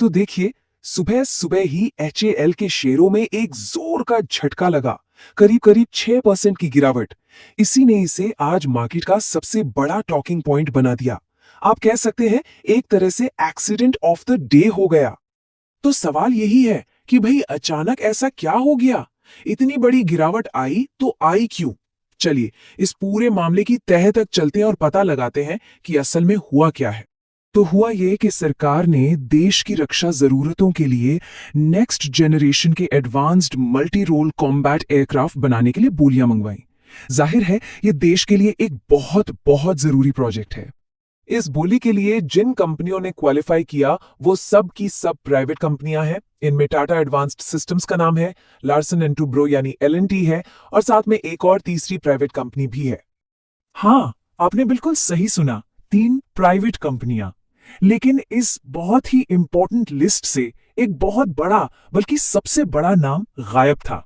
तो देखिए, सुबह सुबह ही एचएएल के शेयरों में एक जोर का झटका लगा। करीब करीब 6% की गिरावट। इसी ने इसे आज मार्केट का सबसे बड़ा टॉकिंग पॉइंट बना दिया। आप कह सकते हैं एक तरह से एक्सीडेंट ऑफ द डे हो गया। तो सवाल यही है कि भाई अचानक ऐसा क्या हो गया? इतनी बड़ी गिरावट आई तो आई क्यों? चलिए इस पूरे मामले की तह तक चलते हैं और पता लगाते हैं कि असल में हुआ क्या है। तो हुआ ये कि सरकार ने देश की रक्षा जरूरतों के लिए नेक्स्ट जनरेशन के advanced multi role combat aircraft बनाने के लिए बोलियां मंगवाई। जाहिर है ये देश के लिए एक बहुत बहुत जरूरी प्रोजेक्ट है। इस बोली के लिए जिन कंपनियों ने क्वालिफाई किया वो सब की सब प्राइवेट कंपनियां हैं। इनमें टाटा एडवांस्ड सिस्टम्स का नाम है, लार्सन एंड टुब्रो यानी एलएनटी है, और साथ में एक और तीसरी प्राइवेट कंपनी भी है। हाँ, आपने बिल्कुल सही सुना, 3 प्राइवेट कंपनियां। लेकिन इस बहुत ही इंपॉर्टेंट लिस्ट से एक बहुत बड़ा, बल्कि सबसे बड़ा नाम गायब था।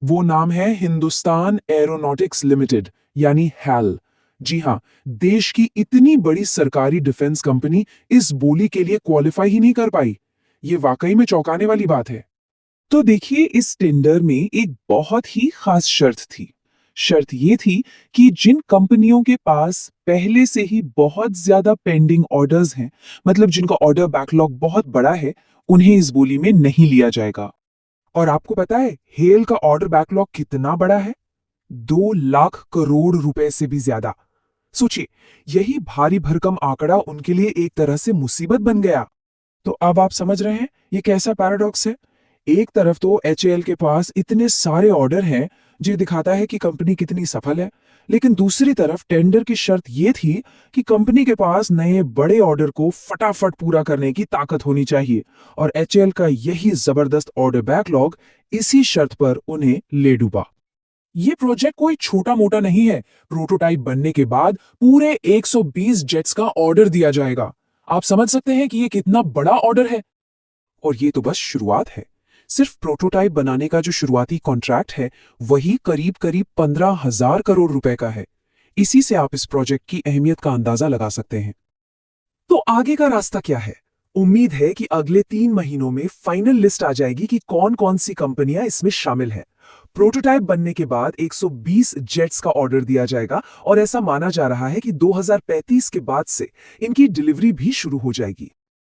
वो नाम है हिंदुस्तान एरोनॉटिक्स लिमिटेड यानी हैल। जी हां, देश की इतनी बड़ी सरकारी डिफेंस कंपनी इस बोली के लिए क्वालिफाई ही नहीं कर पाई। ये वाकई में चौंकाने वाली बात है। तो देखिए, इस टेंडर में एक बहुत ही खास शर्त थी। शर्त ये थी कि जिन कंपनियों के पास पहले से ही बहुत ज्यादा पेंडिंग ऑर्डर्स हैं, मतलब जिनका ऑर्डर बैकलॉग बहुत बड़ा है, उन्हें इस बोली में नहीं लिया जाएगा। और आपको पता है हेल का ऑर्डर बैकलॉग कितना बड़ा है? 2 लाख करोड़ रुपए से भी ज्यादा। सोचिए, यही भारी भरकम आंकड़ा उनके लिए एक तरह से मुसीबत बन गया। तो अब आप समझ रहे हैं ये कैसा पैराडॉक्स है। एक तरफ तो एचएएल के पास इतने सारे ऑर्डर हैं जो दिखाता है कि कंपनी कितनी सफल है, लेकिन दूसरी तरफ टेंडर की शर्त यह थी कि कंपनी के पास नए बड़े ऑर्डर को फटाफट पूरा करने की ताकत होनी चाहिए, और एचएएल का यही जबरदस्त ऑर्डर बैकलॉग इसी शर्त पर उन्हें ले डूबा। ये प्रोजेक्ट कोई छोटा मोटा नहीं है। प्रोटोटाइप बनने के बाद पूरे 120 जेट्स का ऑर्डर दिया जाएगा। आप समझ सकते हैं कि ये कितना बड़ा ऑर्डर है। और ये तो बस शुरुआत है। सिर्फ प्रोटोटाइप बनाने का जो शुरुआती कॉन्ट्रैक्ट है वही करीब करीब 15,000 करोड़ रुपए का है। इसी से आप इस प्रोजेक्ट की अहमियत का अंदाजा लगा सकते हैं। तो आगे का रास्ता क्या है? उम्मीद है कि अगले 3 महीनों में फाइनल लिस्ट आ जाएगी कि कौन कौन सी कंपनियां इसमें शामिल है। प्रोटोटाइप बनने के बाद 120 जेट्स का ऑर्डर दिया जाएगा, और ऐसा माना जा रहा है कि 2035 के बाद से इनकी डिलीवरी भी शुरू हो जाएगी।